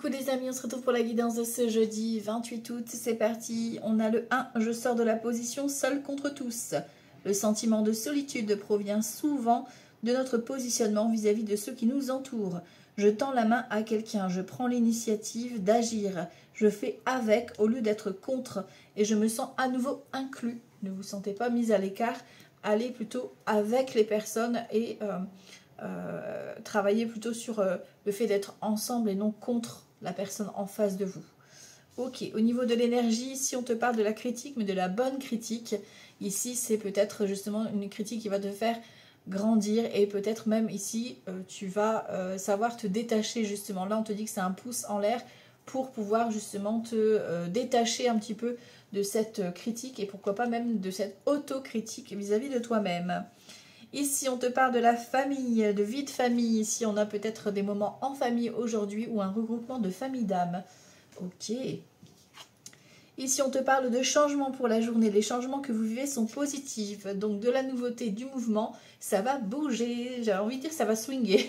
Coucou les amis, on se retrouve pour la guidance de ce jeudi 28 août, c'est parti. On a le 1, je sors de la position seul contre tous. Le sentiment de solitude provient souvent de notre positionnement vis-à-vis de ceux qui nous entourent. Je tends la main à quelqu'un, je prends l'initiative d'agir, je fais avec au lieu d'être contre et je me sens à nouveau inclus. Ne vous sentez pas mis à l'écart, allez plutôt avec les personnes et travailler plutôt sur le fait d'être ensemble et non contre la personne en face de vous. Ok, au niveau de l'énergie, si on te parle de la critique, mais de la bonne critique, ici c'est peut-être justement une critique qui va te faire grandir et peut-être même ici tu vas savoir te détacher justement. Là on te dit que c'est un pouce en l'air pour pouvoir justement te détacher un petit peu de cette critique et pourquoi pas même de cette autocritique vis-à-vis de toi-même. Ici, on te parle de la famille, de vie de famille. Ici, on a peut-être des moments en famille aujourd'hui ou un regroupement de famille d'âmes. Ok. Ici, on te parle de changements pour la journée. Les changements que vous vivez sont positifs. Donc, de la nouveauté, du mouvement, ça va bouger. J'ai envie de dire ça va swinguer.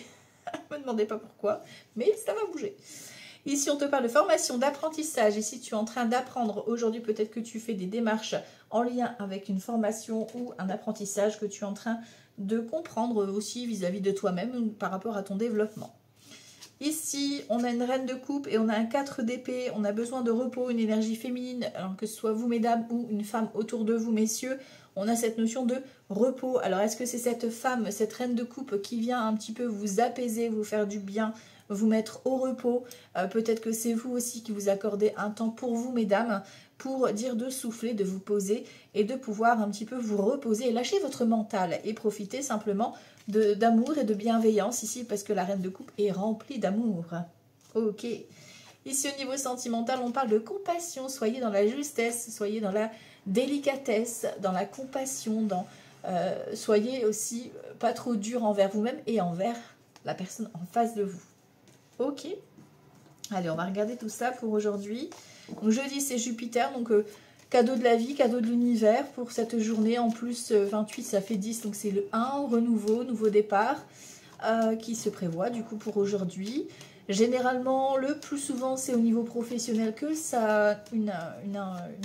Ne me demandez pas pourquoi, mais ça va bouger. Ici, on te parle de formation, d'apprentissage. Ici, tu es en train d'apprendre. Aujourd'hui, peut-être que tu fais des démarches en lien avec une formation ou un apprentissage que tu es en train de comprendre aussi vis-à-vis de toi-même par rapport à ton développement. Ici, on a une reine de coupe et on a un 4 d'épée. On a besoin de repos, une énergie féminine, alors que ce soit vous, mesdames, ou une femme autour de vous, messieurs. On a cette notion de repos. Alors, est-ce que c'est cette femme, cette reine de coupe qui vient un petit peu vous apaiser, vous faire du bien, vous mettre au repos? Peut-être que c'est vous aussi qui vous accordez un temps pour vous, mesdames, pour dire de souffler, de vous poser et de pouvoir un petit peu vous reposer et lâcher votre mental et profiter simplement d'amour et de bienveillance ici parce que la reine de coupe est remplie d'amour. Ok. Ici au niveau sentimental, on parle de compassion. Soyez dans la justesse, soyez dans la délicatesse, dans la compassion, soyez aussi pas trop dur envers vous-même et envers la personne en face de vous. Ok. Allez, on va regarder tout ça pour aujourd'hui. Donc jeudi, c'est Jupiter, donc cadeau de la vie, cadeau de l'univers pour cette journée. En plus, 28, ça fait 10, donc c'est le 1, renouveau, nouveau départ, qui se prévoit du coup pour aujourd'hui. Généralement, le plus souvent, c'est au niveau professionnel que ça a une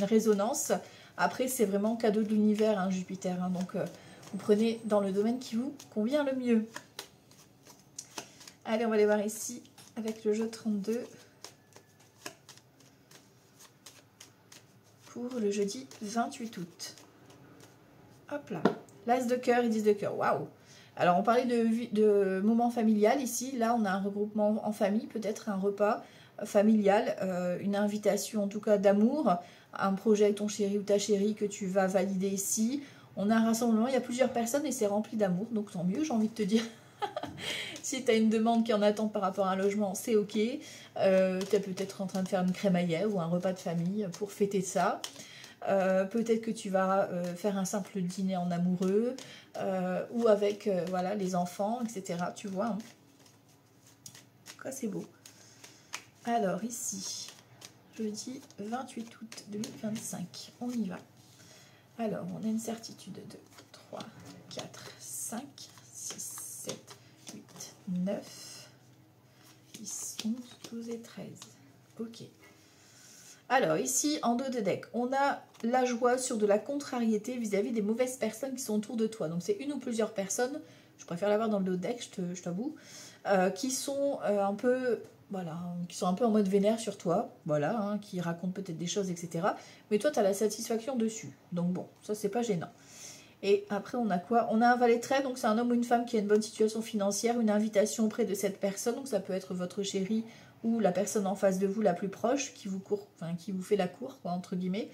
résonance. Après, c'est vraiment cadeau de l'univers, hein, Jupiter. Hein, donc, vous prenez dans le domaine qui vous convient le mieux. Allez, on va aller voir ici avec le jeu 32. Pour le jeudi 28 août. Hop là. L'as de cœur et 10 de cœur. Waouh! Alors, on parlait de moment familial ici. Là, on a un regroupement en famille, peut-être un repas familial, une invitation en tout cas d'amour, un projet avec ton chéri ou ta chérie que tu vas valider ici. On a un rassemblement, il y a plusieurs personnes et c'est rempli d'amour, donc tant mieux, j'ai envie de te dire. Si tu as une demande qui en attend par rapport à un logement, c'est ok. Tu es peut-être en train de faire une crémaillère ou un repas de famille pour fêter ça. Peut-être que tu vas faire un simple dîner en amoureux ou avec voilà, les enfants, etc. Tu vois. Hein. Quoi, c'est beau. Alors ici, jeudi 28 août 2025, on y va. Alors, on a une certitude de 3, 4, 5, 6, 7, 8, 9, 10, 11, 12 et 13. Ok. Alors, ici, en dos de deck, on a la joie sur de la contrariété vis-à-vis des mauvaises personnes qui sont autour de toi. Donc, c'est une ou plusieurs personnes, je préfère l'avoir dans le dos de deck, je t'avoue, qui sont un peu... Voilà, qui sont un peu en mode vénère sur toi, voilà, hein, qui racontent peut-être des choses, etc. Mais toi, tu as la satisfaction dessus. Donc bon, ça, c'est pas gênant. Et après, on a quoi? On a un valet de trait, donc c'est un homme ou une femme qui a une bonne situation financière, une invitation auprès de cette personne, donc ça peut être votre chéri ou la personne en face de vous la plus proche, qui vous court, enfin, qui vous fait la cour, quoi, entre guillemets.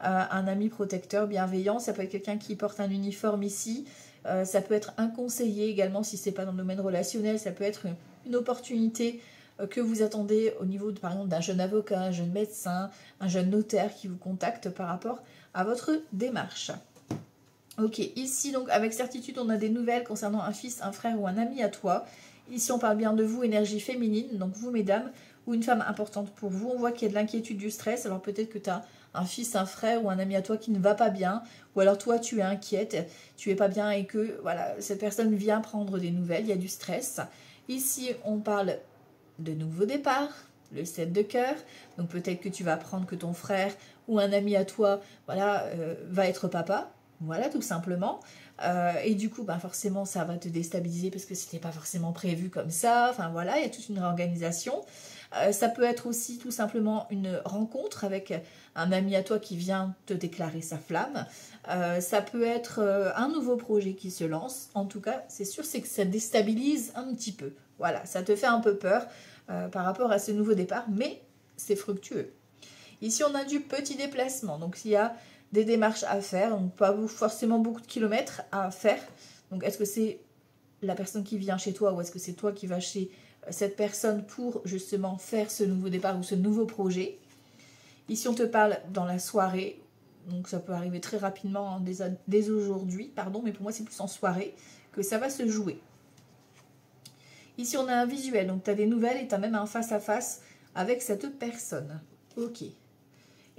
Un ami protecteur, bienveillant, ça peut être quelqu'un qui porte un uniforme ici, ça peut être un conseiller également, si c'est pas dans le domaine relationnel, ça peut être une opportunité que vous attendez au niveau, par exemple, d'un jeune avocat, un jeune médecin, un jeune notaire qui vous contacte par rapport à votre démarche. Ok, ici, donc, avec certitude, on a des nouvelles concernant un fils, un frère ou un ami à toi. Ici, on parle bien de vous, énergie féminine, donc vous, mesdames, ou une femme importante pour vous. On voit qu'il y a de l'inquiétude, du stress. Alors, peut-être que tu as un fils, un frère ou un ami à toi qui ne va pas bien. Ou alors, toi, tu es inquiète, tu es pas bien et que, voilà, cette personne vient prendre des nouvelles. Il y a du stress. Ici, on parle de nouveau départ, le 7 de cœur. Donc peut-être que tu vas apprendre que ton frère ou un ami à toi, voilà, va être papa. Voilà, tout simplement. Et du coup, ben, forcément, ça va te déstabiliser parce que c'était pas forcément prévu comme ça. Enfin voilà, il y a toute une réorganisation. Ça peut être aussi tout simplement une rencontre avec un ami à toi qui vient te déclarer sa flamme. Ça peut être un nouveau projet qui se lance. En tout cas, c'est sûr, c'est que ça déstabilise un petit peu. Voilà, ça te fait un peu peur par rapport à ce nouveau départ, mais c'est fructueux. Ici, on a du petit déplacement. Donc, s'il y a des démarches à faire, donc pas forcément beaucoup de kilomètres à faire. Donc, est-ce que c'est la personne qui vient chez toi ou est-ce que c'est toi qui vas chez cette personne pour justement faire ce nouveau départ ou ce nouveau projet? Ici, on te parle dans la soirée. Donc, ça peut arriver très rapidement hein, dès aujourd'hui, pardon, mais pour moi, c'est plus en soirée que ça va se jouer. Ici, on a un visuel. Donc, tu as des nouvelles et tu as même un face-à-face avec cette personne. Ok.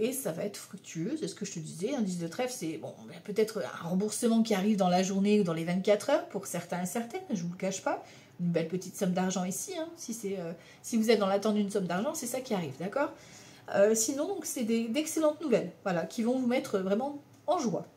Et ça va être fructueux, c'est ce que je te disais. Un 10 de trèfle, c'est bon, peut-être un remboursement qui arrive dans la journée ou dans les 24 heures pour certains et certaines, je ne vous le cache pas. Une belle petite somme d'argent ici. Hein. Si vous êtes dans l'attente d'une somme d'argent, c'est ça qui arrive, d'accord? Sinon, donc, c'est d'excellentes nouvelles, voilà, qui vont vous mettre vraiment en joie.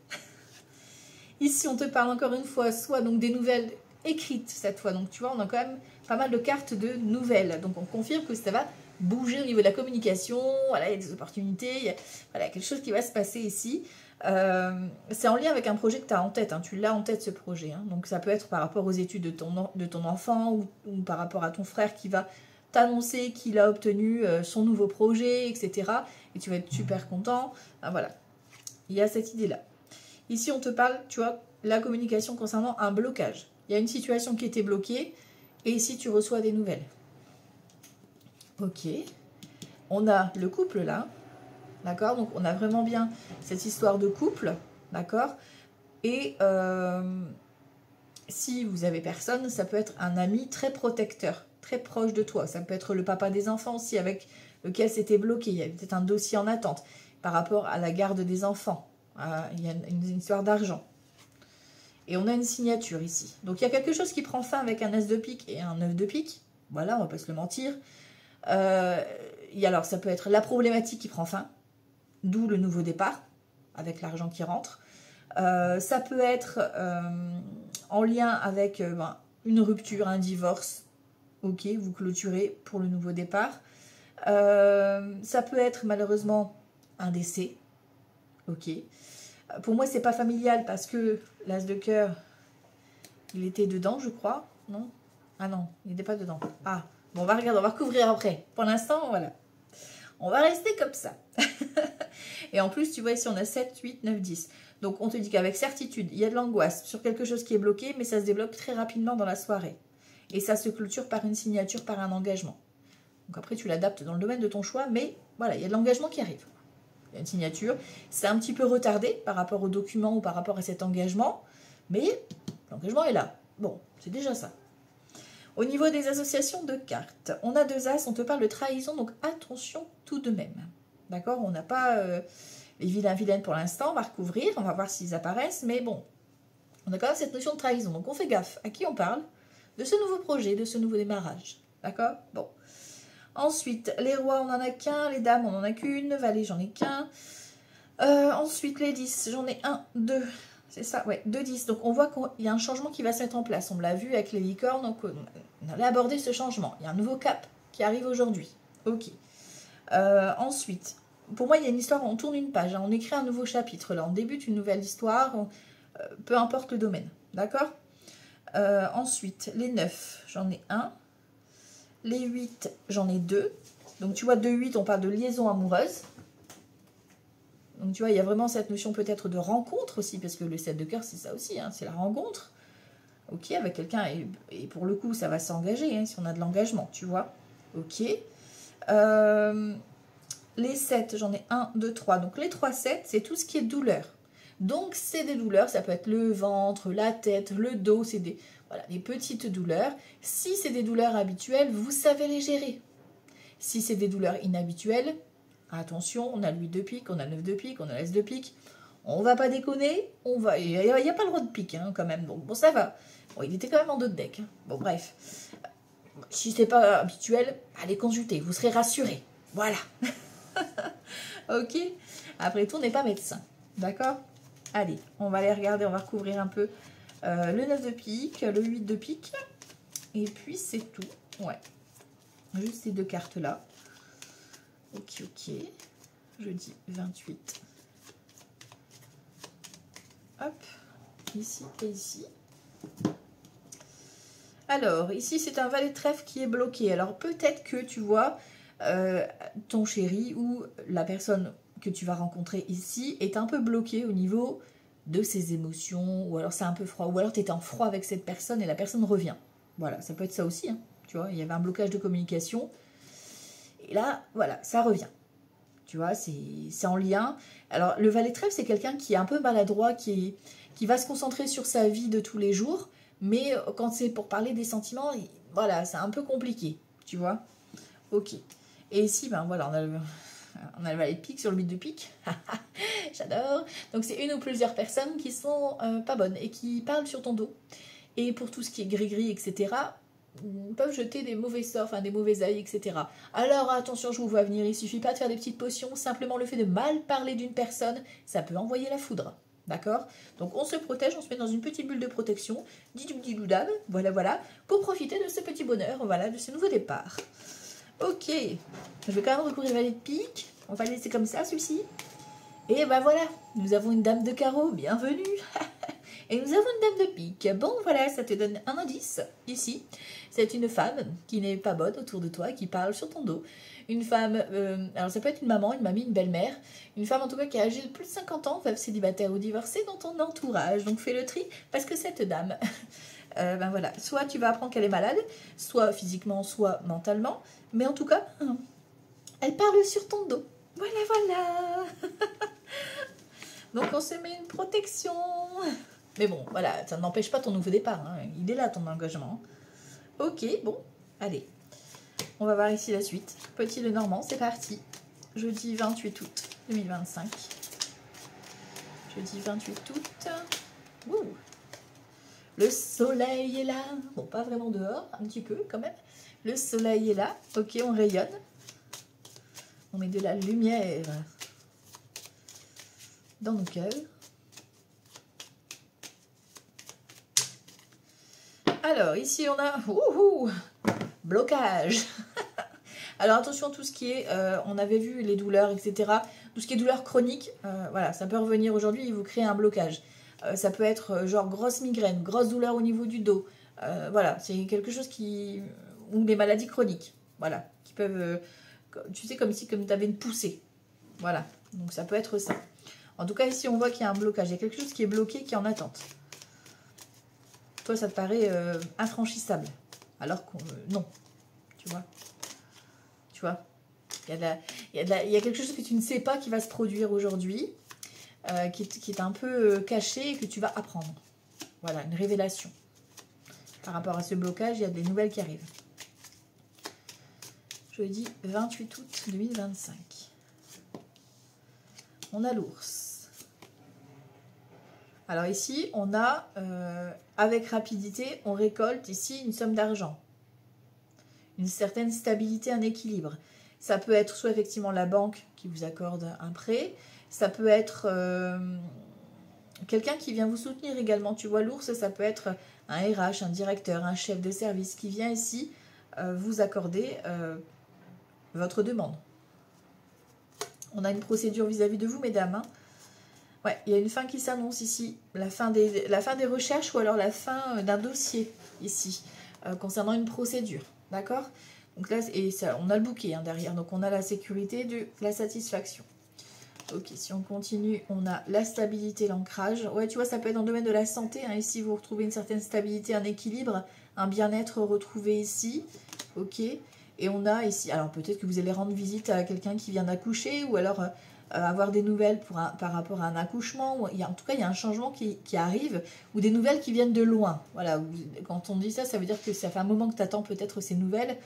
Ici, on te parle encore une fois, soit donc des nouvelles écrites cette fois. Donc, tu vois, on a quand même pas mal de cartes de nouvelles. Donc, on confirme que ça va bouger au niveau de la communication, voilà, il y a des opportunités, il y a quelque chose qui va se passer ici. C'est en lien avec un projet que tu as en tête, hein, tu l'as en tête ce projet. Hein, donc ça peut être par rapport aux études de ton enfant ou par rapport à ton frère qui va t'annoncer qu'il a obtenu son nouveau projet, etc. Et tu vas être super content. Ah, voilà, il y a cette idée-là. Ici, on te parle, tu vois, la communication concernant un blocage. Il y a une situation qui était bloquée et ici, tu reçois des nouvelles. Ok, on a le couple là, d'accord? Donc on a vraiment bien cette histoire de couple, d'accord? Et si vous avez personne, ça peut être un ami très protecteur, très proche de toi. Ça peut être le papa des enfants aussi avec lequel c'était bloqué. Il y a peut-être un dossier en attente par rapport à la garde des enfants. Il y a une histoire d'argent. Et on a une signature ici. Donc il y a quelque chose qui prend fin avec un as de pique et un 9 de pique. Voilà, on va pas se le mentir. Alors ça peut être la problématique qui prend fin, d'où le nouveau départ avec l'argent qui rentre. Ça peut être en lien avec une rupture, un divorce. Ok, vous clôturez pour le nouveau départ. Ça peut être malheureusement un décès. Ok. Pour moi, c'est pas familial parce que l'as de cœur, il était dedans, je crois. Non? Ah non, il n'était pas dedans. Ah. Bon, on va regarder, on va recouvrir après. Pour l'instant, voilà. On va rester comme ça. Et en plus, tu vois, ici, on a 7, 8, 9, 10. Donc, on te dit qu'avec certitude, il y a de l'angoisse sur quelque chose qui est bloqué, mais ça se débloque très rapidement dans la soirée. Et ça se clôture par une signature, par un engagement. Donc après, tu l'adaptes dans le domaine de ton choix, mais voilà, il y a de l'engagement qui arrive. Il y a une signature. C'est un petit peu retardé par rapport au document ou par rapport à cet engagement, mais l'engagement est là. Bon, c'est déjà ça. Au niveau des associations de cartes, on a 2 as, on te parle de trahison, donc attention tout de même. D'accord? On n'a pas les vilains vilaines pour l'instant, on va recouvrir, on va voir s'ils apparaissent, mais bon, on a quand même cette notion de trahison. Donc on fait gaffe à qui on parle, de ce nouveau projet, de ce nouveau démarrage. D'accord? Bon. Ensuite, les rois, on n'en a qu'un, les dames, on n'en a qu'une, valet, j'en ai qu'un. Ensuite, les 10, j'en ai 1, 2. C'est ça, ouais, 2 10. Donc on voit qu'il y a un changement qui va se mettre en place. On l'a vu avec les licornes, donc on allait aborder ce changement. Il y a un nouveau cap qui arrive aujourd'hui. Ok. Ensuite, pour moi, il y a une histoire, on tourne une page, hein, on écrit un nouveau chapitre. Là, on débute une nouvelle histoire, peu importe le domaine. D'accord? Ensuite, les 9, j'en ai 1. Les 8, j'en ai 2. Donc tu vois, 2, 8, on parle de liaison amoureuse. Donc tu vois, il y a vraiment cette notion peut-être de rencontre aussi, parce que le 7 de cœur, c'est ça aussi, hein, c'est la rencontre. Ok, avec quelqu'un, et pour le coup, ça va s'engager, hein, si on a de l'engagement, tu vois. Ok. Les 7, j'en ai 1, 2, 3. Donc les 3, 7, c'est tout ce qui est douleur. Donc c'est des douleurs, ça peut être le ventre, la tête, le dos, c'est des petites douleurs. Si c'est des douleurs habituelles, vous savez les gérer. Si c'est des douleurs inhabituelles, attention, on a le 8 de pique, on a le 9 de pique, on a l'As de pique. On va pas déconner, il n'y a pas le roi de pique hein, quand même, donc bon ça va. Bon, il était quand même en dos de deck. Hein. Bon bref, Si c'est pas habituel, allez consulter, vous serez rassurés. Voilà. Ok. Après tout, on n'est pas médecin. D'accord? Allez, on va aller regarder, on va recouvrir un peu le 9 de pique, le 8 de pique. Et puis c'est tout. Ouais. Juste ces deux cartes-là. Ok, ok. Jeudi 28. Hop. Ici et ici. Alors, ici, c'est un valet de trèfle qui est bloqué. Alors, peut-être que, tu vois, ton chéri ou la personne que tu vas rencontrer ici est un peu bloqué au niveau de ses émotions, ou alors c'est un peu froid, ou alors tu étais en froid avec cette personne et la personne revient. Voilà, ça peut être ça aussi, hein. Tu vois, il y avait un blocage de communication. Et là, voilà, ça revient. Tu vois, c'est en lien. Alors, le valet de trèfle, c'est quelqu'un qui est un peu maladroit, qui va se concentrer sur sa vie de tous les jours, mais quand c'est pour parler des sentiments, voilà, c'est un peu compliqué, tu vois. Ok. Et ici, ben voilà, on a le valet de pique sur le 8 de pique. J'adore. Donc, c'est une ou plusieurs personnes qui sont pas bonnes et qui parlent sur ton dos. Et pour tout ce qui est gris-gris, etc., peuvent jeter des mauvais sorts, enfin des mauvais ails, etc. Alors attention, je vous vois venir, il suffit pas de faire des petites potions, simplement le fait de mal parler d'une personne, ça peut envoyer la foudre. D'accord? Donc on se protège, on se met dans une petite bulle de protection, didoudab, voilà, voilà, pour profiter de ce petit bonheur, voilà, de ce nouveau départ. Ok, je vais quand même recourir le valet de pique, on va le laisser comme ça, celui-ci. Et ben voilà, nous avons une dame de carreau, bienvenue. Et nous avons une dame de pique. Bon, voilà, ça te donne un indice ici. C'est une femme qui n'est pas bonne autour de toi, qui parle sur ton dos. Une femme, alors ça peut être une maman, une mamie, une belle-mère. Une femme en tout cas qui est âgée de plus de 50 ans, veuve, célibataire ou divorcée dans ton entourage. Donc fais le tri parce que cette dame, ben voilà, soit tu vas apprendre qu'elle est malade, soit physiquement, soit mentalement. Mais en tout cas, elle parle sur ton dos. Voilà, voilà. Donc on se met une protection. Mais bon, voilà, ça n'empêche pas ton nouveau départ. Hein. Il est là, ton engagement. Ok, bon, allez. On va voir ici la suite. Petit Lenormand, c'est parti. Jeudi 28 août 2025. Jeudi 28 août. Ouh. Le soleil est là. Bon, pas vraiment dehors, un petit peu quand même. Le soleil est là. Ok, on rayonne. On met de la lumière dans nos cœurs. Alors, ici, on a blocage. Alors, attention, tout ce qui est, on avait vu les douleurs, etc. Tout ce qui est douleur chronique, voilà, ça peut revenir aujourd'hui et vous créer un blocage. Ça peut être genre grosse migraine, grosse douleur au niveau du dos. Voilà, c'est quelque chose qui... Ou des maladies chroniques, voilà, qui peuvent... tu sais, comme si tu avais une poussée. Voilà, donc ça peut être ça. En tout cas, ici, on voit qu'il y a un blocage. Il y a quelque chose qui est bloqué, qui est en attente. Toi, ça te paraît infranchissable. Alors que non, tu vois. Tu vois, il y a quelque chose que tu ne sais pas qui va se produire aujourd'hui, qui est un peu caché et que tu vas apprendre. Voilà, une révélation. Par rapport à ce blocage, il y a des nouvelles qui arrivent. Jeudi 28 août 2025. On a l'ours. Alors ici, on a, avec rapidité, on récolte ici une somme d'argent. Une certaine stabilité, un équilibre. Ça peut être soit effectivement la banque qui vous accorde un prêt, ça peut être quelqu'un qui vient vous soutenir également. Tu vois, l'ours, ça peut être un RH, un directeur, un chef de service qui vient ici vous accorder votre demande. On a une procédure vis-à-vis de vous, mesdames. Hein. Ouais, il y a une fin qui s'annonce ici, la fin des recherches ou alors la fin d'un dossier ici, concernant une procédure, d'accord? Donc là, et ça, on a le bouquet hein, derrière, donc on a la sécurité, la satisfaction. Ok, si on continue, on a la stabilité, l'ancrage. Ouais, tu vois, ça peut être dans le domaine de la santé, hein. Ici, vous retrouvez une certaine stabilité, un équilibre, un bien-être retrouvé ici, ok? Et on a ici, alors peut-être que vous allez rendre visite à quelqu'un qui vient d'accoucher ou alors... avoir des nouvelles par rapport à un accouchement. En tout cas, il y a un changement qui arrive ou des nouvelles qui viennent de loin. Voilà, quand on dit ça, ça veut dire que ça fait un moment que tu attends peut-être ces nouvelles,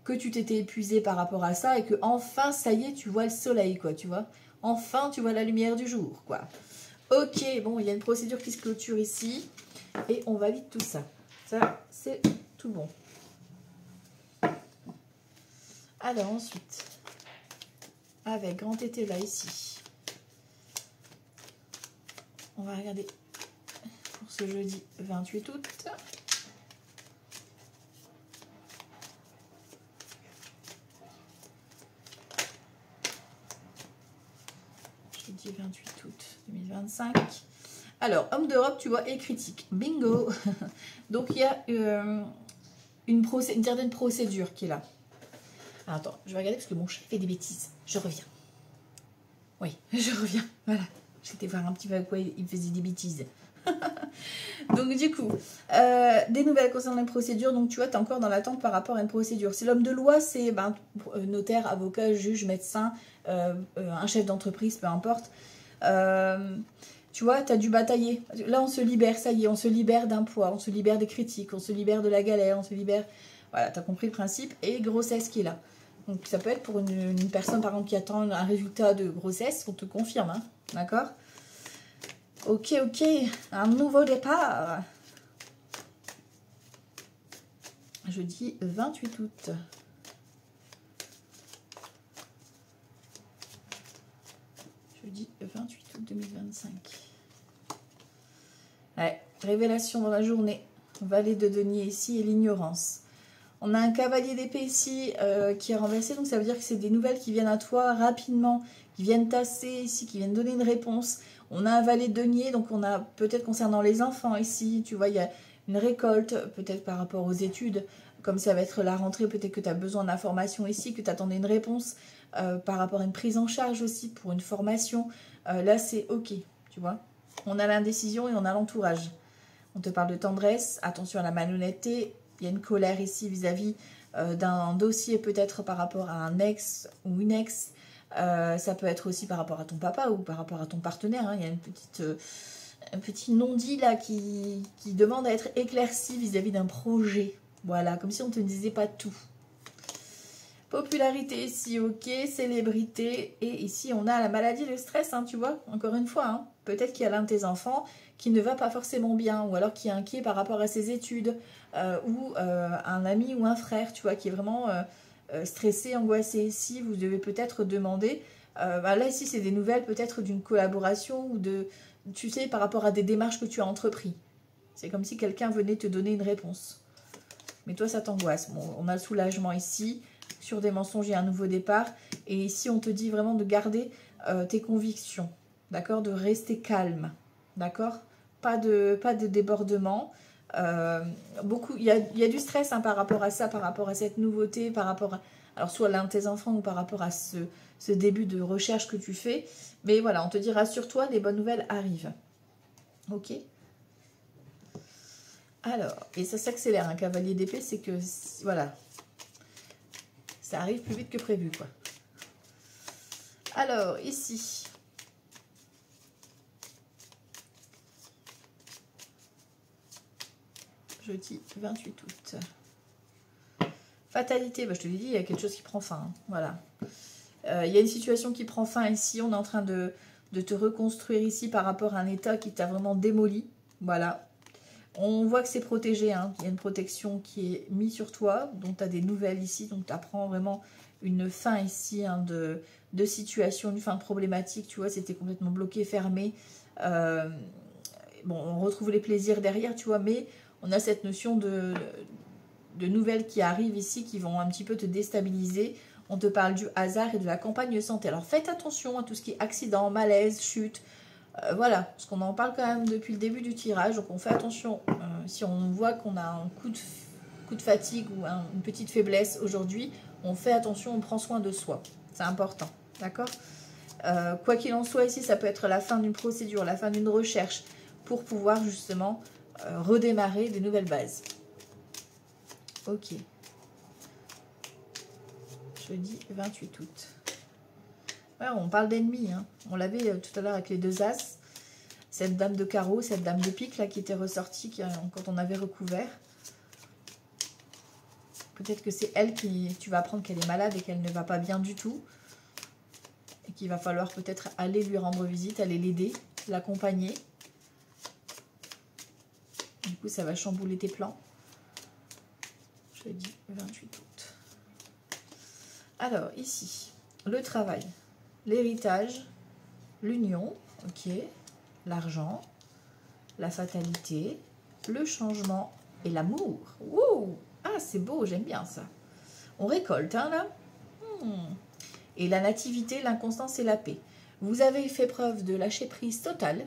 que tu t'étais épuisé par rapport à ça et que enfin, ça y est, tu vois le soleil, quoi, tu vois. Enfin, tu vois la lumière du jour, quoi. Ok, bon, il y a une procédure qui se clôture ici et on valide tout ça. Ça, c'est tout bon. Alors ensuite, avec grand été là ici, on va regarder pour ce jeudi 28 août. Jeudi 28 août 2025. Alors, homme d'Europe, tu vois, et critique. Bingo. Donc, il y a une certaine procédure qui est là. Alors, attends, je vais regarder parce que mon chat fait des bêtises. Je reviens. Oui, je reviens. Voilà. J'étais voir un petit peu à quoi il faisait des bêtises. Donc, du coup, des nouvelles concernant les procédures. Donc, tu vois, tu es encore dans l'attente par rapport à une procédure. C'est l'homme de loi, c'est notaire, avocat, juge, médecin, un chef d'entreprise, peu importe. Tu vois, tu as dû batailler. Là, on se libère, ça y est, on se libère d'un poids, on se libère des critiques, on se libère de la galère, on se libère... Voilà, tu as compris le principe. Et grossesse qui est là. Donc, ça peut être pour une personne, par exemple, qui attend un résultat de grossesse, on te confirme, hein, d'accord? Ok, ok, un nouveau départ. Jeudi 28 août. Jeudi 28 août 2025. Ouais, révélation dans la journée. Valet de denier ici et l'ignorance. On a un cavalier d'épée ici qui est renversé, donc ça veut dire que c'est des nouvelles qui viennent à toi rapidement, qui viennent tasser ici, qui viennent donner une réponse. On a un valet de denier, donc on a peut-être concernant les enfants ici, tu vois, il y a une récolte, peut-être par rapport aux études, comme ça va être la rentrée, peut-être que tu as besoin d'informations ici, que tu attendais une réponse par rapport à une prise en charge aussi pour une formation. Là, c'est ok, tu vois. On a l'indécision et on a l'entourage. On te parle de tendresse, attention à la malhonnêteté. Il y a une colère ici vis-à-vis d'un dossier peut-être par rapport à un ex ou une ex. Ça peut être aussi par rapport à ton papa ou par rapport à ton partenaire. Hein. Il y a un petit non-dit là qui demande à être éclairci vis-à-vis d'un projet. Voilà, comme si on ne te disait pas tout. Popularité ici, ok. Célébrité. Et ici, on a la maladie, le stress, hein, tu vois. Encore une fois, hein. Peut-être qu'il y a l'un de tes enfants qui ne va pas forcément bien, ou alors qui est inquiet par rapport à ses études, ou un ami ou un frère, tu vois, qui est vraiment stressé, angoissé. Ici, vous devez peut-être demander, là ici c'est des nouvelles peut-être d'une collaboration, ou de, tu sais, par rapport à des démarches que tu as entrepris. C'est comme si quelqu'un venait te donner une réponse. Mais toi, ça t'angoisse. Bon, on a le soulagement ici. Sur des mensonges, il y a un nouveau départ. Et ici, on te dit vraiment de garder tes convictions. D'accord? De rester calme. D'accord? Pas de débordement. Il y a du stress hein, par rapport à ça, par rapport à cette nouveauté, par rapport à... Alors, soit l'un de tes enfants ou par rapport à ce début de recherche que tu fais. Mais voilà, on te dit, rassure-toi, les bonnes nouvelles arrivent. Ok? Alors, et ça s'accélère, un cavalier d'épée, c'est que, voilà, ça arrive plus vite que prévu, quoi. Alors, ici, jeudi 28 août. Fatalité, je te l'ai dit, il y a quelque chose qui prend fin, hein, voilà. Il y a une situation qui prend fin ici, on est en train de te reconstruire ici par rapport à un état qui t'a vraiment démoli, voilà. On voit que c'est protégé, hein. Il y a une protection qui est mise sur toi, donc tu as des nouvelles ici, donc tu apprends vraiment une fin ici hein, de situation, une fin de problématique, tu vois, c'était complètement bloqué, fermé. Bon, on retrouve les plaisirs derrière, tu vois, mais on a cette notion de nouvelles qui arrivent ici, qui vont un petit peu te déstabiliser. On te parle du hasard et de la campagne santé. Alors faites attention à tout ce qui est accident, malaise, chute. Voilà, parce qu'on en parle quand même depuis le début du tirage, donc on fait attention. Si on voit qu'on a un coup de fatigue ou une petite faiblesse aujourd'hui, on fait attention, on prend soin de soi. C'est important, d'accord? Quoi qu'il en soit, ici, ça peut être la fin d'une procédure, la fin d'une recherche, pour pouvoir justement redémarrer des nouvelles bases. Ok. Jeudi 28 août. Ouais, on parle d'ennemis, hein. On l'avait tout à l'heure avec les deux as. Cette dame de carreau, cette dame de pique là qui était ressortie quand on avait recouvert. Peut-être que c'est elle qui... Tu vas apprendre qu'elle est malade et qu'elle ne va pas bien du tout. Et qu'il va falloir peut-être aller lui rendre visite, aller l'aider, l'accompagner. Du coup, ça va chambouler tes plans. Jeudi 28 août. Alors, ici, le travail, l'héritage, l'union, ok, l'argent, la fatalité, le changement et l'amour. Wow! Ah, c'est beau, j'aime bien ça. On récolte, hein, là. Et la nativité, l'inconstance et la paix. Vous avez fait preuve de lâcher prise totale.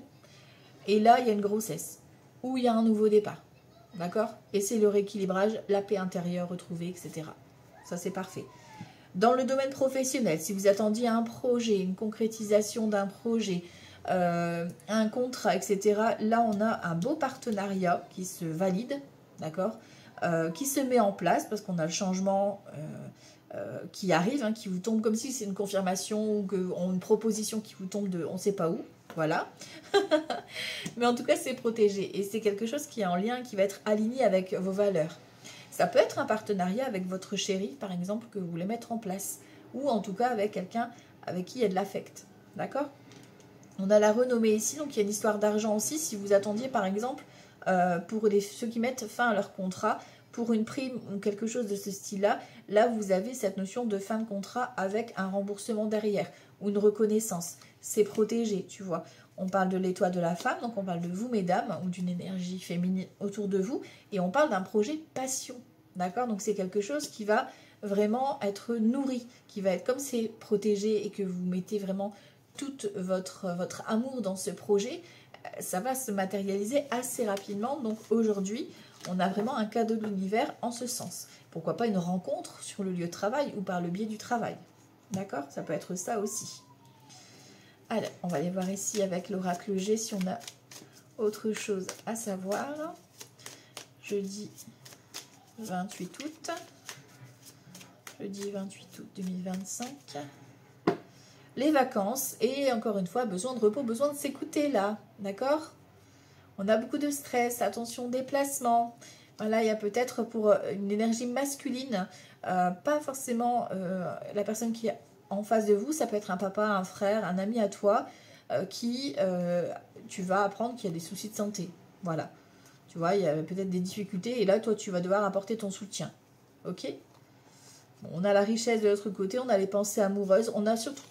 Et là, il y a une grossesse. Ou il y a un nouveau départ. D'accord? Et c'est le rééquilibrage, la paix intérieure retrouvée, etc. Ça, c'est parfait. Dans le domaine professionnel, si vous attendiez un projet, une concrétisation d'un projet, un contrat, etc., là, on a un beau partenariat qui se valide, d'accord, qui se met en place parce qu'on a le changement qui arrive, hein, qui vous tombe comme si c'est une confirmation ou une proposition qui vous tombe de on ne sait pas où. Voilà. Mais en tout cas, c'est protégé. Et c'est quelque chose qui est en lien, qui va être aligné avec vos valeurs. Ça peut être un partenariat avec votre chéri, par exemple, que vous voulez mettre en place. Ou en tout cas avec quelqu'un avec qui il y a de l'affect. D'accord? On a la renommée ici, donc il y a une histoire d'argent aussi. Si vous attendiez, par exemple, pour ceux qui mettent fin à leur contrat, pour une prime ou quelque chose de ce style-là, là, vous avez cette notion de fin de contrat avec un remboursement derrière ou une reconnaissance. C'est protégé, tu vois. On parle de l'étoile de la femme, donc on parle de vous, mesdames, ou d'une énergie féminine autour de vous, et on parle d'un projet passion, d'accord? Donc c'est quelque chose qui va vraiment être nourri, qui va être comme c'est protégé et que vous mettez vraiment tout votre amour dans ce projet, ça va se matérialiser assez rapidement. Donc aujourd'hui, on a vraiment un cadeau de l'univers en ce sens. Pourquoi pas une rencontre sur le lieu de travail ou par le biais du travail. D'accord? Ça peut être ça aussi. Alors, on va aller voir ici avec l'oracle G si on a autre chose à savoir. Jeudi 28 août. Jeudi 28 août 2025. Les vacances et encore une fois, besoin de repos, besoin de s'écouter là. D'accord? On a beaucoup de stress, attention déplacement. Voilà, il y a peut-être pour une énergie masculine, pas forcément la personne qui est en face de vous, ça peut être un papa, un frère, un ami à toi, qui tu vas apprendre qu'il y a des soucis de santé. Voilà. Tu vois, il y a peut-être des difficultés et là, toi, tu vas devoir apporter ton soutien. Ok? Bon, on a la richesse de l'autre côté, on a les pensées amoureuses, on a surtout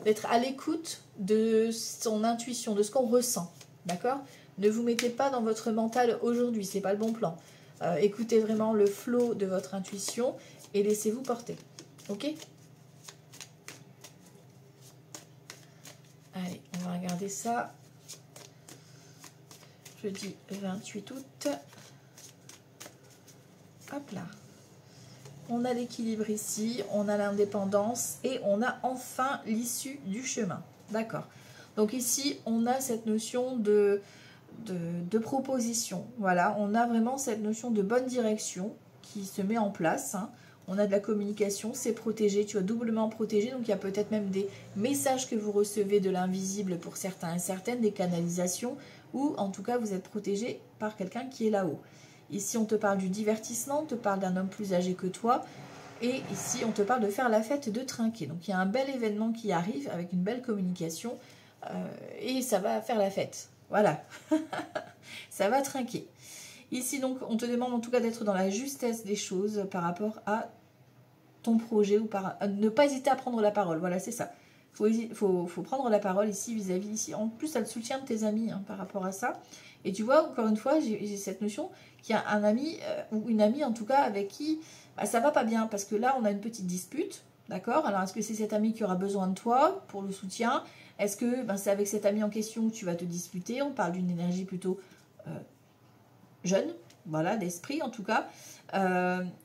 d'être à l'écoute de son intuition, de ce qu'on ressent. D'accord? Ne vous mettez pas dans votre mental aujourd'hui, c'est pas le bon plan. Écoutez vraiment le flot de votre intuition et laissez-vous porter. Ok? Allez, on va regarder ça. Jeudi 28 août. Hop là. On a l'équilibre ici, on a l'indépendance et on a enfin l'issue du chemin. D'accord. Donc ici, on a cette notion de proposition. Voilà, on a vraiment cette notion de bonne direction qui se met en place. Hein. On a de la communication, c'est protégé, tu es doublement protégé. Donc il y a peut-être même des messages que vous recevez de l'invisible pour certains et certaines, des canalisations, ou en tout cas vous êtes protégé par quelqu'un qui est là-haut. Ici on te parle du divertissement, on te parle d'un homme plus âgé que toi. Et ici on te parle de faire la fête, de trinquer. Donc il y a un bel événement qui arrive avec une belle communication et ça va faire la fête. Voilà, ça va trinquer. Ici, donc, on te demande en tout cas d'être dans la justesse des choses par rapport à ton projet ou ne pas hésiter à prendre la parole. Voilà, c'est ça. Faut prendre la parole ici vis-à-vis ici. En plus, tu as le soutien de tes amis hein, par rapport à ça. Et tu vois, encore une fois, j'ai cette notion qu'il y a un ami ou une amie en tout cas avec qui ça va pas bien parce que là, on a une petite dispute. D'accord? Alors, est-ce que c'est cet ami qui aura besoin de toi pour le soutien? Est-ce que c'est avec cet ami en question que tu vas te disputer? On parle d'une énergie plutôt jeune, voilà, d'esprit en tout cas.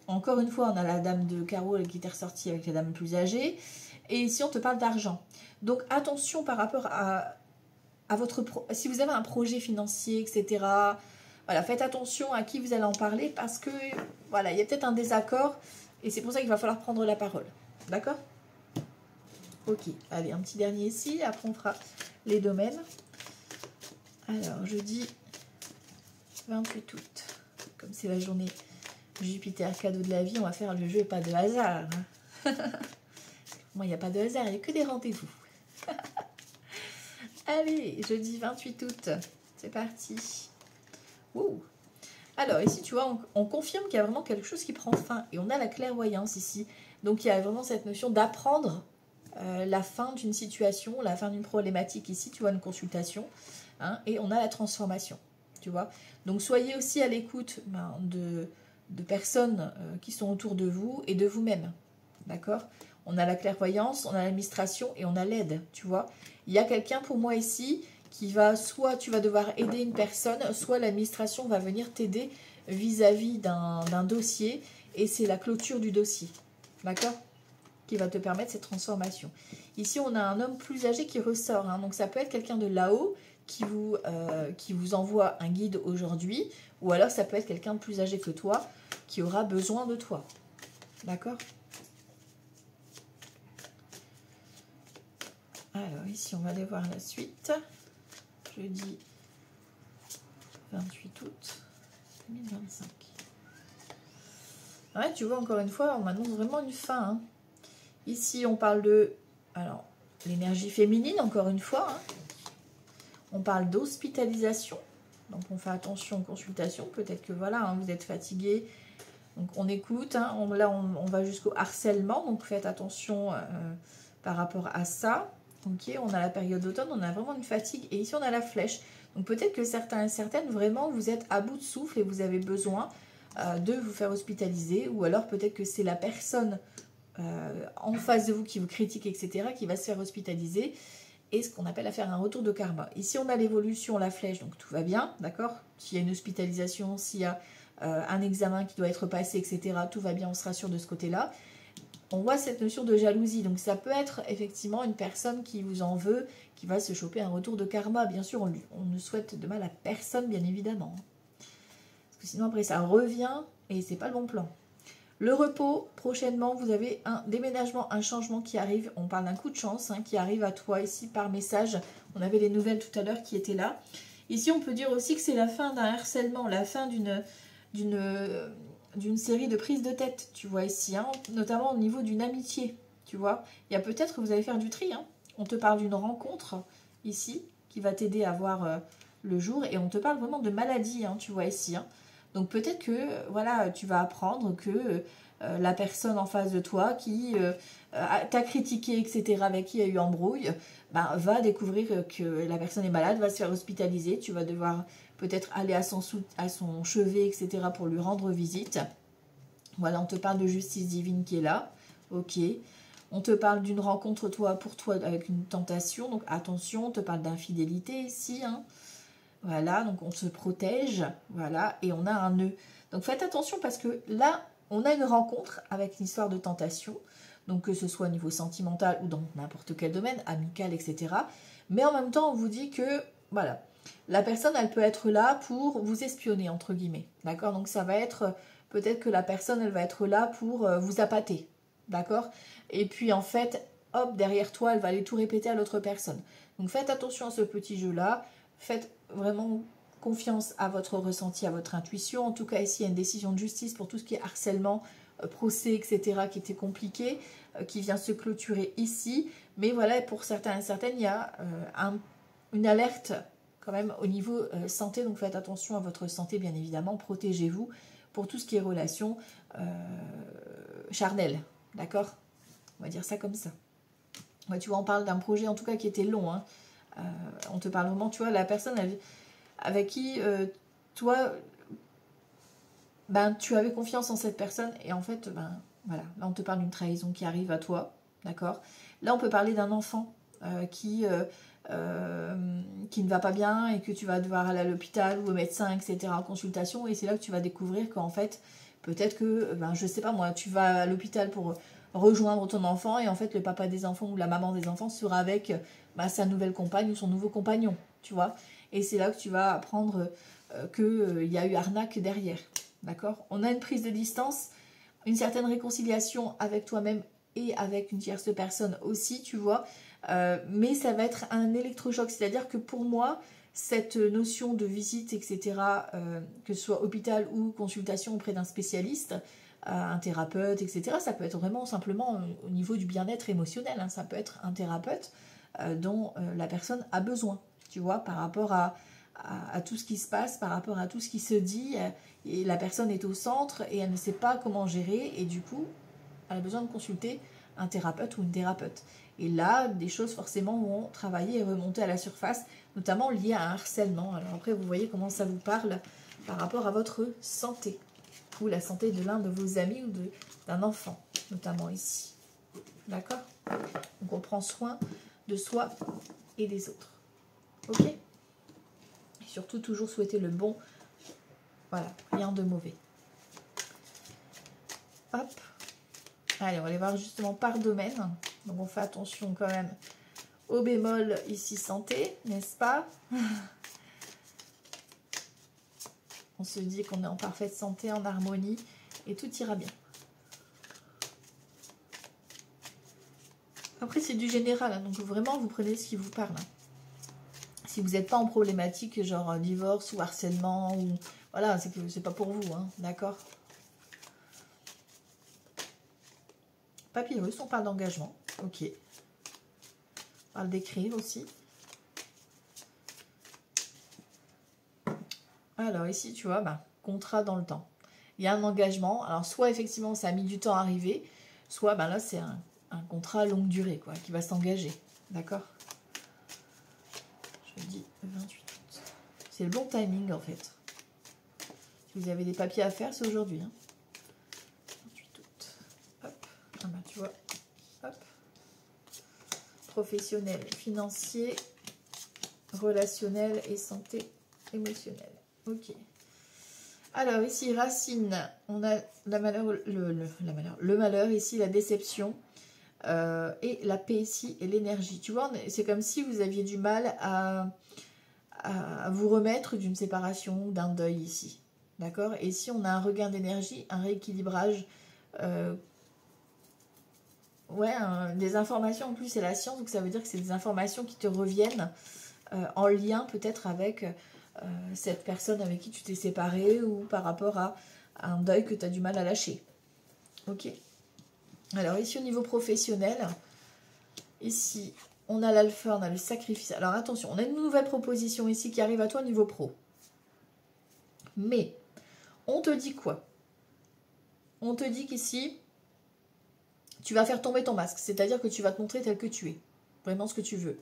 Encore une fois, on a la dame de carreau qui était ressortie avec la dame plus âgée. Et ici, on te parle d'argent. Donc, attention par rapport à votre... si vous avez un projet financier, etc., voilà, faites attention à qui vous allez en parler parce que, voilà, il y a peut-être un désaccord et c'est pour ça qu'il va falloir prendre la parole. D'accord? Ok, allez, un petit dernier ici, après on fera les domaines. Alors, jeudi 28 août, comme c'est la journée Jupiter, cadeau de la vie, on va faire le jeu pas de hasard. Hein. Moi, il n'y a pas de hasard, il n'y a que des rendez-vous. Allez, jeudi 28 août, c'est parti. Ouh. Alors ici, tu vois, on confirme qu'il y a vraiment quelque chose qui prend fin. Et on a la clairvoyance ici. Donc il y a vraiment cette notion d'apprendre la fin d'une situation, la fin d'une problématique. Ici, tu vois, une consultation, hein, et on a la transformation, tu vois. Donc soyez aussi à l'écoute de personnes qui sont autour de vous et de vous-même, d'accord. On a la clairvoyance, on a l'administration et on a l'aide, tu vois. Il y a quelqu'un pour moi ici qui va, soit tu vas devoir aider une personne, soit l'administration va venir t'aider vis-à-vis d'un dossier, et c'est la clôture du dossier, d'accord, qui va te permettre cette transformation. Ici, on a un homme plus âgé qui ressort, hein, donc ça peut être quelqu'un de là-haut qui vous envoie un guide aujourd'hui, ou alors ça peut être quelqu'un de plus âgé que toi qui aura besoin de toi, d'accord. Alors ici, on va aller voir la suite. Jeudi 28 août 2025. Ouais, tu vois, encore une fois, on m'annonce vraiment une fin, hein. Ici, on parle de, alors, l'énergie féminine, encore une fois, hein. On parle d'hospitalisation. Donc, on fait attention aux consultations. Peut-être que, voilà, hein, vous êtes fatigué. Donc, on écoute. Hein. Là, on va jusqu'au harcèlement. Donc, faites attention par rapport à ça. Ok, on a la période d'automne. On a vraiment une fatigue. Et ici, on a la flèche. Donc, peut-être que certains et certaines, vraiment, vous êtes à bout de souffle et vous avez besoin de vous faire hospitaliser. Ou alors, peut-être que c'est la personne en face de vous qui vous critique, etc., qui va se faire hospitaliser, et ce qu'on appelle à faire un retour de karma. Ici, on a l'évolution, la flèche, donc tout va bien, d'accord. S'il y a une hospitalisation, s'il y a un examen qui doit être passé, etc., tout va bien, on sera sûr de ce côté-là. On voit cette notion de jalousie, donc ça peut être effectivement une personne qui vous en veut, qui va se choper un retour de karma. Bien sûr, on ne souhaite de mal à personne, bien évidemment. Parce que sinon, après, ça revient, et c'est pas le bon plan. Le repos, prochainement, vous avez un déménagement, un changement qui arrive. On parle d'un coup de chance, hein, qui arrive à toi ici par message. On avait les nouvelles tout à l'heure qui étaient là. Ici, on peut dire aussi que c'est la fin d'un harcèlement, la fin d'une série de prises de tête, tu vois ici, hein, notamment au niveau d'une amitié, tu vois. Il y a peut-être que vous allez faire du tri, hein. On te parle d'une rencontre ici qui va t'aider à voir le jour, et on te parle vraiment de maladie, hein, tu vois ici, hein. Donc peut-être que voilà, tu vas apprendre que la personne en face de toi qui t'a critiqué, etc., avec qui il y a eu embrouille, ben, va découvrir que la personne est malade, va se faire hospitaliser. Tu vas devoir peut-être aller à son chevet, etc., pour lui rendre visite. Voilà, on te parle de justice divine qui est là. Ok. On te parle d'une rencontre pour toi avec une tentation. Donc attention, on te parle d'infidélité ici, hein. Voilà, donc on se protège, voilà, et on a un nœud. Donc faites attention parce que là, on a une rencontre avec une histoire de tentation, donc que ce soit au niveau sentimental ou dans n'importe quel domaine, amical, etc. Mais en même temps, on vous dit que, voilà, la personne, elle peut être là pour vous espionner, entre guillemets, d'accord. Donc ça va être, peut-être que la personne, elle va être là pour vous appâter, d'accord. Et puis en fait, hop, derrière toi, elle va aller tout répéter à l'autre personne. Donc faites attention à ce petit jeu-là. Faites vraiment confiance à votre ressenti, à votre intuition. En tout cas, ici, il y a une décision de justice pour tout ce qui est harcèlement, procès, etc., qui était compliqué, qui vient se clôturer ici. Mais voilà, pour certains et certaines, il y a une alerte quand même au niveau santé. Donc faites attention à votre santé, bien évidemment. Protégez-vous pour tout ce qui est relations charnelles. D'accord? On va dire ça comme ça. Ouais, tu vois, on parle d'un projet en tout cas qui était long, hein. On te parle vraiment, tu vois, la personne avec qui toi, ben, tu avais confiance en cette personne, et en fait, ben, voilà, là on te parle d'une trahison qui arrive à toi, d'accord. Là on peut parler d'un enfant qui ne va pas bien et que tu vas devoir aller à l'hôpital ou au médecin, etc., en consultation, et c'est là que tu vas découvrir qu'en fait, peut-être que, ben, je sais pas moi, tu vas à l'hôpital pour rejoindre ton enfant, et en fait le papa des enfants ou la maman des enfants sera avec sa nouvelle compagne ou son nouveau compagnon, tu vois. Et c'est là que tu vas apprendre qu'il y a eu arnaque derrière, d'accord. On a une prise de distance, une certaine réconciliation avec toi-même et avec une tierce personne aussi, tu vois. Mais ça va être un électrochoc, c'est-à-dire que pour moi, cette notion de visite, etc., que ce soit hôpital ou consultation auprès d'un spécialiste, un thérapeute, etc., ça peut être vraiment simplement au niveau du bien-être émotionnel, hein. Ça peut être un thérapeute dont la personne a besoin, tu vois, par rapport à tout ce qui se passe, par rapport à tout ce qui se dit, et la personne est au centre et elle ne sait pas comment gérer, et du coup, elle a besoin de consulter un thérapeute ou une thérapeute. Et là, des choses forcément vont travailler et remonter à la surface, notamment liées à un harcèlement. Alors après, vous voyez comment ça vous parle par rapport à votre santé, ou la santé de l'un de vos amis ou d'un enfant, notamment ici. D'accord? Donc on prend soin de soi et des autres. Ok? Et surtout, toujours souhaiter le bon. Voilà, rien de mauvais. Hop. Allez, on va aller voir justement par domaine. Donc on fait attention quand même au bémol ici santé, n'est-ce pas? On se dit qu'on est en parfaite santé, en harmonie, et tout ira bien. Après, c'est du général, hein, donc vraiment, vous prenez ce qui vous parle. Hein. Si vous n'êtes pas en problématique, genre divorce ou harcèlement, ou voilà, c'est que c'est pas pour vous, hein, d'accord? Papyrus, on parle d'engagement, ok. On parle d'écrire aussi. Alors ici, tu vois, bah, contrat dans le temps. Il y a un engagement. Alors soit effectivement, ça a mis du temps à arriver, soit bah, là, c'est un contrat longue durée, quoi, qui va s'engager. D'accord? Je dis 28 août. C'est le bon timing, en fait. Si vous avez des papiers à faire, c'est aujourd'hui. Hein. 28 août. Hop. Ah bah, tu vois. Hop. Professionnel, financier, relationnel et santé émotionnelle. Ok. Alors ici, racine, on a la malheur, le malheur, ici la déception, et la paix ici et l'énergie. Tu vois, c'est comme si vous aviez du mal à vous remettre d'une séparation, d'un deuil ici. D'accord? Et ici, on a un regain d'énergie, un rééquilibrage. Ouais, des informations en plus, c'est la science, donc ça veut dire que c'est des informations qui te reviennent en lien peut-être avec cette personne avec qui tu t'es séparé ou par rapport à un deuil que tu as du mal à lâcher. Ok. Alors ici au niveau professionnel, ici on a l'alpha, on a le sacrifice. Alors attention, on a une nouvelle proposition ici qui arrive à toi au niveau pro. Mais on te dit quoi? On te dit qu'ici, tu vas faire tomber ton masque. C'est-à-dire que tu vas te montrer tel que tu es. Vraiment ce que tu veux.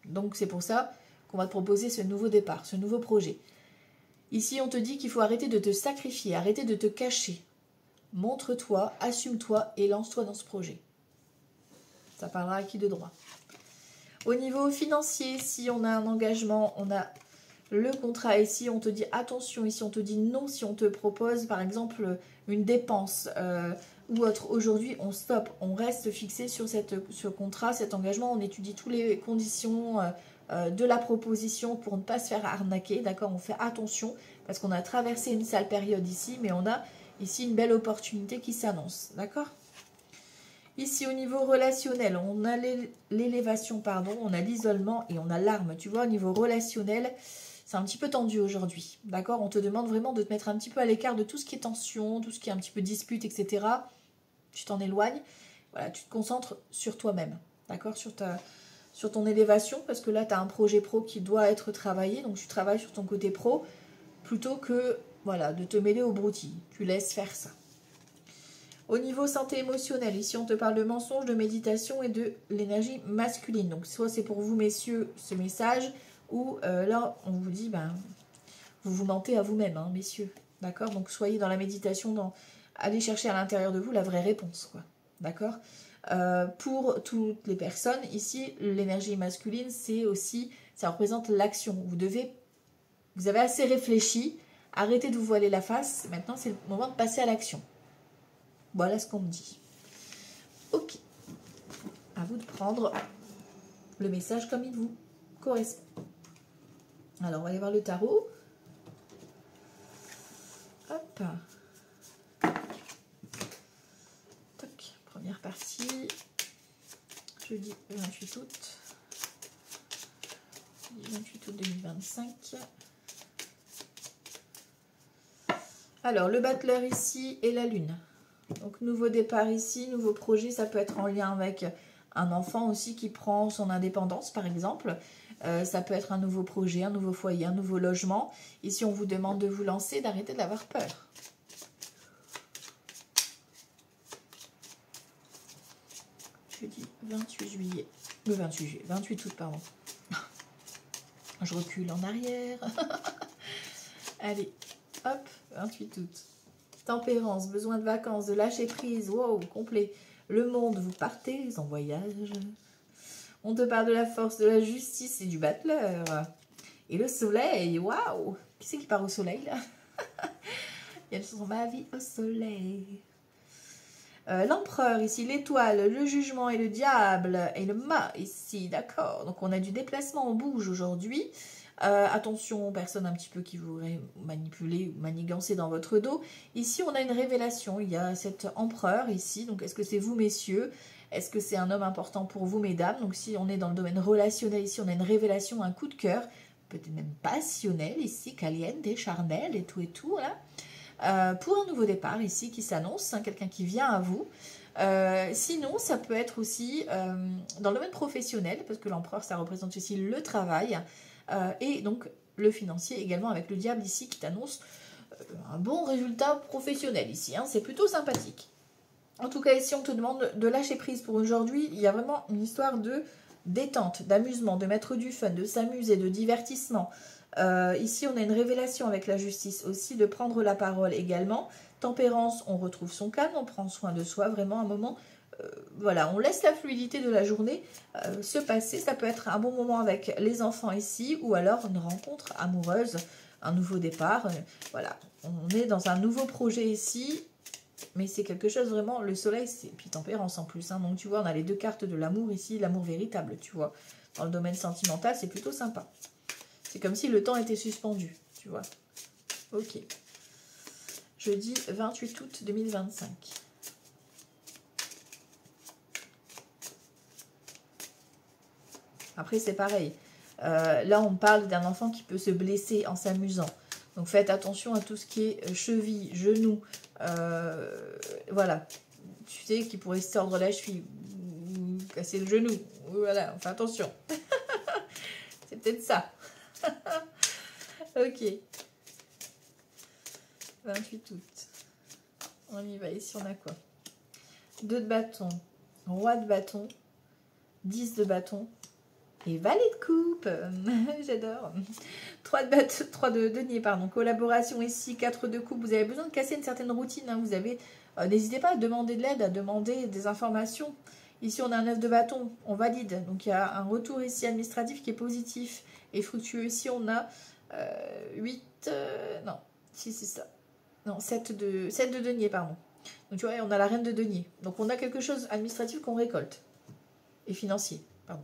Donc c'est pour ça qu'on va te proposer ce nouveau départ, ce nouveau projet. Ici, on te dit qu'il faut arrêter de te sacrifier, arrêter de te cacher. Montre-toi, assume-toi et lance-toi dans ce projet. Ça parlera à qui de droit. Au niveau financier, si on a un engagement, on a le contrat ici, on te dit attention, ici on te dit non si on te propose par exemple une dépense ou autre. Aujourd'hui, on stoppe, on reste fixé sur ce contrat, cet engagement, on étudie toutes les conditions de la proposition pour ne pas se faire arnaquer, d'accord? On fait attention parce qu'on a traversé une sale période ici, mais on a ici une belle opportunité qui s'annonce, d'accord? Ici, au niveau relationnel, on a l'élévation, pardon, on a l'isolement et on a l'arme. Tu vois, au niveau relationnel, c'est un petit peu tendu aujourd'hui, d'accord? On te demande vraiment de te mettre un petit peu à l'écart de tout ce qui est tension, tout ce qui est un petit peu dispute, etc. Tu t'en éloignes. Voilà, tu te concentres sur toi-même, d'accord? Sur ton élévation, parce que là, tu as un projet pro qui doit être travaillé, donc tu travailles sur ton côté pro, plutôt que, voilà, de te mêler aux broutilles. Tu laisses faire ça. Au niveau santé émotionnelle, ici on te parle de mensonges, de méditation et de l'énergie masculine. Donc soit c'est pour vous messieurs ce message, ou là on vous dit, ben, vous vous mentez à vous-même, hein, messieurs. D'accord? Donc soyez dans la méditation, allez chercher à l'intérieur de vous la vraie réponse, quoi. D'accord? Pour toutes les personnes, ici l'énergie masculine, c'est aussi, ça représente l'action. Vous avez assez réfléchi, arrêtez de vous voiler la face, maintenant c'est le moment de passer à l'action. Voilà ce qu'on me dit. Ok. À vous de prendre le message comme il vous correspond. Alors, on va aller voir le tarot. Hop. Toc. Première partie. Jeudi 28 août. Jeudi 28 août 2025. Alors, le battleur ici et la lune. Donc, nouveau départ ici, nouveau projet, ça peut être en lien avec un enfant aussi qui prend son indépendance, par exemple. Ça peut être un nouveau projet, un nouveau foyer, un nouveau logement. Ici, on vous demande de vous lancer, d'arrêter d'avoir peur. 28 juillet. Le 28 juillet. 28 août, pardon. Je recule en arrière. Allez, hop, 28 août. Tempérance, besoin de vacances, de lâcher prise. Wow, complet. Le monde, vous partez en voyage. On te parle de la force, de la justice et du battleur. Et le soleil, waouh. Qui c'est qui part au soleil, là? Il y a le son ma vie au soleil. L'empereur, ici, l'étoile, le jugement et le diable. Et le mât, ici, d'accord. Donc, on a du déplacement, on bouge aujourd'hui. Attention aux personnes un petit peu qui voudraient manipuler ou manigancer dans votre dos. Ici, on a une révélation. Il y a cet empereur ici. Donc, est-ce que c'est vous, messieurs? Est-ce que c'est un homme important pour vous, mesdames? Donc, si on est dans le domaine relationnel, ici, on a une révélation, un coup de cœur. Peut-être même passionnel, ici, caliente, charnel et tout, là. Pour un nouveau départ, ici, qui s'annonce. Hein, quelqu'un qui vient à vous. Sinon, ça peut être aussi dans le domaine professionnel, parce que l'empereur, ça représente aussi le travail. Et donc le financier également avec le diable ici qui t'annonce un bon résultat professionnel ici, hein, c'est plutôt sympathique. En tout cas ici on te demande de lâcher prise pour aujourd'hui, il y a vraiment une histoire de détente, d'amusement, de mettre du fun, de s'amuser, de divertissement. Ici on a une révélation avec la justice aussi, de prendre la parole également. Tempérance, on retrouve son calme, on prend soin de soi, vraiment un moment... voilà, on laisse la fluidité de la journée se passer. Ça peut être un bon moment avec les enfants ici ou alors une rencontre amoureuse, un nouveau départ. Voilà, on est dans un nouveau projet ici, mais c'est quelque chose vraiment, le soleil, c'est puis tempérance en plus. Hein, donc tu vois, on a les deux cartes de l'amour ici, l'amour véritable, tu vois. Dans le domaine sentimental, c'est plutôt sympa. C'est comme si le temps était suspendu, tu vois. Ok. Jeudi 28 août 2025. Après, c'est pareil. Là, on parle d'un enfant qui peut se blesser en s'amusant. Donc, faites attention à tout ce qui est cheville, genou. Voilà. Tu sais, qui pourrait se tordre la cheville ou casser le genou. Voilà, on fait attention. C'est peut-être ça. Ok. 28 août. On y va. Ici, on a quoi? 2 de bâton. Roi de bâton. 10 de bâton. Et valet de coupe, j'adore. 3 de denier, pardon. Collaboration ici, 4 de coupe. Vous avez besoin de casser une certaine routine. Hein. Vous avez, n'hésitez pas à demander de l'aide, à demander des informations. Ici, on a un 9 de bâton, on valide. Donc, il y a un retour ici administratif qui est positif et fructueux. Ici, on a 8, non, si c'est ça. Non, 7 de denier, pardon. Donc, tu vois, on a la reine de denier. Donc, on a quelque chose administratif qu'on récolte. Et financier, pardon.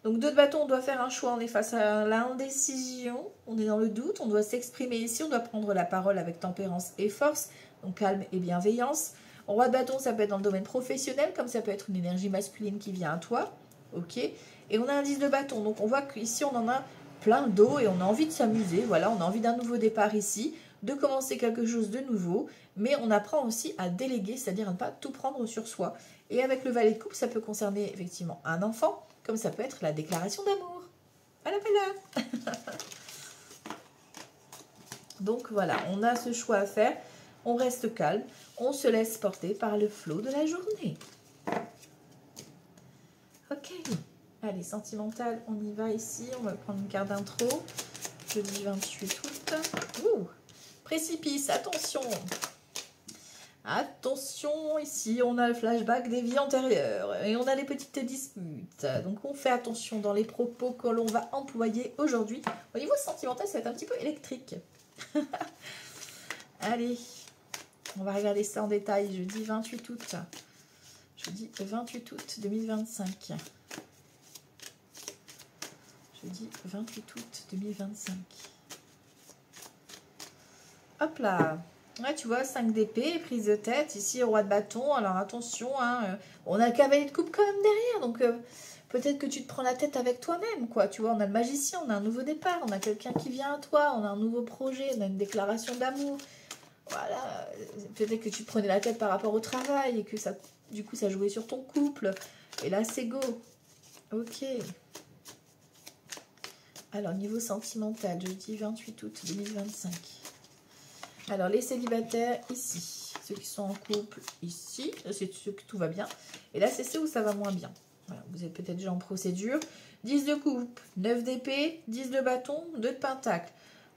Donc 2 de bâton, on doit faire un choix, on est face à l'indécision, on est dans le doute, on doit s'exprimer ici, on doit prendre la parole avec tempérance et force, donc calme et bienveillance. Roi de bâton, ça peut être dans le domaine professionnel, comme ça peut être une énergie masculine qui vient à toi, ok. Et on a un 10 de bâton, donc on voit qu'ici on en a plein d'eau et on a envie de s'amuser, voilà, on a envie d'un nouveau départ ici, de commencer quelque chose de nouveau, mais on apprend aussi à déléguer, c'est-à-dire à ne pas tout prendre sur soi. Et avec le valet de coupe, ça peut concerner effectivement un enfant, comme ça peut être la déclaration d'amour. Voilà, voilà. Donc voilà, on a ce choix à faire. On reste calme. On se laisse porter par le flot de la journée. Ok. Allez, sentimental, on y va ici. On va prendre une carte d'intro. Jeudi 28 août. Ouh, précipice, attention. Attention, ici on a le flashback des vies antérieures et on a les petites disputes. Donc on fait attention dans les propos que l'on va employer aujourd'hui. Au niveau sentimental, ça va être un petit peu électrique. Allez, on va regarder ça en détail. Jeudi 28 août. Jeudi 28 août 2025. Jeudi 28 août 2025. Hop là. Ouais, tu vois, 5 d'épée, prise de tête, ici, roi de bâton, alors attention, hein, on a le cavalier de coupe quand même derrière, donc peut-être que tu te prends la tête avec toi-même, quoi, tu vois, on a le magicien, on a un nouveau départ, on a quelqu'un qui vient à toi, on a un nouveau projet, on a une déclaration d'amour, voilà, peut-être que tu te prenais la tête par rapport au travail, et que ça, du coup, ça jouait sur ton couple, et là, c'est go, ok. Alors, niveau sentimental, jeudi 28 août 2025. Alors, les célibataires, ici. Ceux qui sont en couple, ici. C'est ceux que tout va bien. Et là, c'est ceux où ça va moins bien. Voilà, vous êtes peut-être déjà en procédure. 10 de coupe, 9 d'épée, 10 de bâton, 2 de pentacle.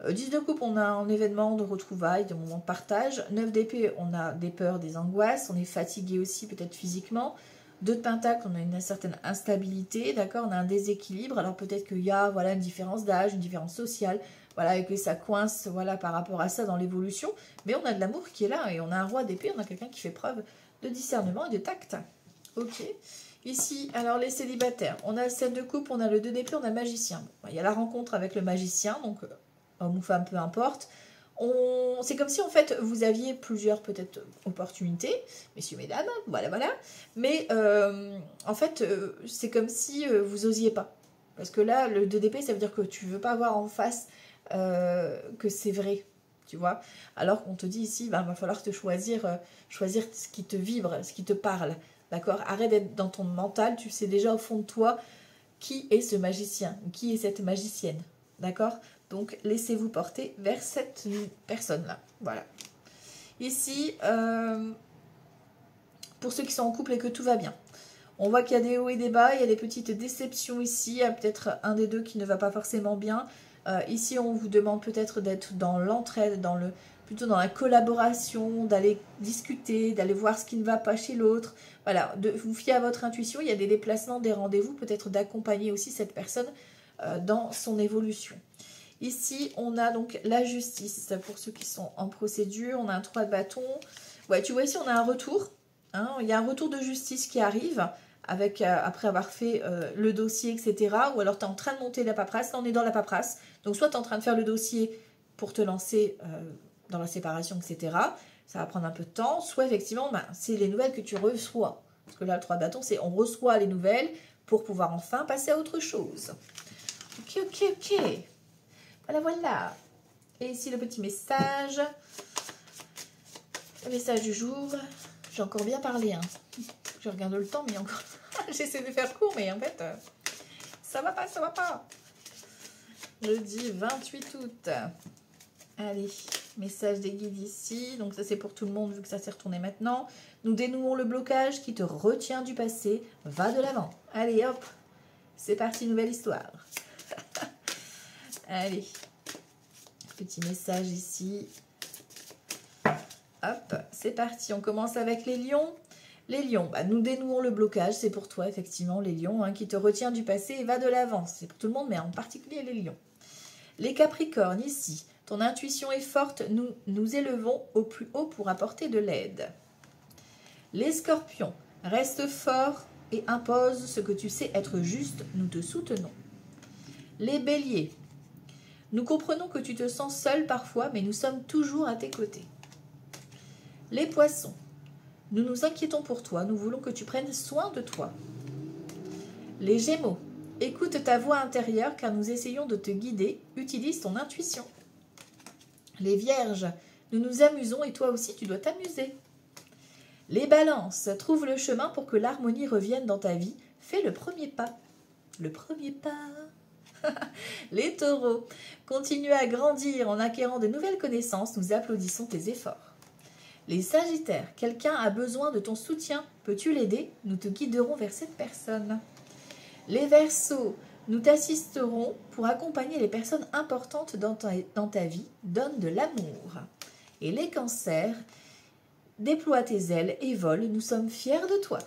10 de coupe, on a un événement de retrouvailles, de moments de partage. 9 d'épée, on a des peurs, des angoisses. On est fatigué aussi, peut-être physiquement. 2 de pentacle, on a une certaine instabilité, d'accord, on a un déséquilibre. Alors peut-être qu'il y a voilà, une différence d'âge, une différence sociale, voilà, et que ça coince voilà, par rapport à ça dans l'évolution. Mais on a de l'amour qui est là, et on a un roi d'épée, on a quelqu'un qui fait preuve de discernement et de tact. Ok. Ici, alors les célibataires, on a le 7 de coupe, on a le 2 d'épée, on a le magicien. Bon, il y a la rencontre avec le magicien, donc homme ou femme, peu importe. C'est comme si en fait vous aviez plusieurs peut-être opportunités, messieurs, mesdames, voilà, voilà. Mais en fait, c'est comme si vous osiez pas. Parce que là, le 2 d'épée, ça veut dire que tu veux pas avoir en face que c'est vrai, tu vois. Alors qu'on te dit ici, il va falloir te choisir ce qui te vibre, ce qui te parle. D'accord? Arrête d'être dans ton mental, tu sais déjà au fond de toi qui est ce magicien, qui est cette magicienne. D'accord? Donc, laissez-vous porter vers cette personne-là. Voilà. Ici, pour ceux qui sont en couple et que tout va bien, on voit qu'il y a des hauts et des bas, il y a des petites déceptions ici, il y a peut-être un des deux qui ne va pas forcément bien. Ici, on vous demande peut-être d'être dans l'entraide, plutôt dans la collaboration, d'aller discuter, d'aller voir ce qui ne va pas chez l'autre. Voilà, de vous fier à votre intuition. Il y a des déplacements, des rendez-vous, peut-être d'accompagner aussi cette personne dans son évolution. Ici, on a donc la justice pour ceux qui sont en procédure. On a un 3 de bâton. Ouais, tu vois ici, on a un retour. Hein, il y a un retour de justice qui arrive avec, après avoir fait le dossier, etc. Ou alors tu es en train de monter la paperasse. Là, on est dans la paperasse. Donc, soit tu es en train de faire le dossier pour te lancer dans la séparation, etc. Ça va prendre un peu de temps. Soit, effectivement, c'est les nouvelles que tu reçois. Parce que là, le 3 de bâton, c'est on reçoit les nouvelles pour pouvoir enfin passer à autre chose. Ok, ok, ok. Voilà, voilà. Et ici, le petit message. Le message du jour. J'ai encore bien parlé. Hein. Je regarde le temps, mais encore... J'essaie de faire court, mais en fait, ça va pas, ça va pas. Jeudi 28 août. Allez, message des guides ici. Donc ça, c'est pour tout le monde, vu que ça s'est retourné maintenant. Nous dénouons le blocage qui te retient du passé. Va de l'avant. Allez, hop. C'est parti, nouvelle histoire. Allez. Petit message ici. Hop, c'est parti. On commence avec les lions. Les lions, nous dénouons le blocage. C'est pour toi, effectivement, les lions, hein, qui te retient du passé et va de l'avant. C'est pour tout le monde, mais en particulier les lions. Les capricornes, ici. Ton intuition est forte. Nous nous élevons au plus haut pour apporter de l'aide. Les scorpions, reste fort et impose ce que tu sais être juste. Nous te soutenons. Les béliers, nous comprenons que tu te sens seul parfois, mais nous sommes toujours à tes côtés. Les poissons, nous nous inquiétons pour toi, nous voulons que tu prennes soin de toi. Les gémeaux, écoute ta voix intérieure car nous essayons de te guider, utilise ton intuition. Les vierges, nous nous amusons et toi aussi tu dois t'amuser. Les balances, trouve le chemin pour que l'harmonie revienne dans ta vie, fais le premier pas. Le premier pas. Les taureaux, continue à grandir en acquérant de nouvelles connaissances, nous applaudissons tes efforts. Les sagittaires, quelqu'un a besoin de ton soutien, peux-tu l'aider? Nous te guiderons vers cette personne. Les verseaux, nous t'assisterons pour accompagner les personnes importantes dans ta vie, donne de l'amour. Et les cancers, déploie tes ailes et vole, nous sommes fiers de toi.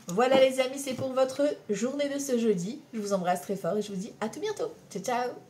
Voilà les amis, c'est pour votre journée de ce jeudi. Je vous embrasse très fort et je vous dis à tout bientôt. Ciao, ciao!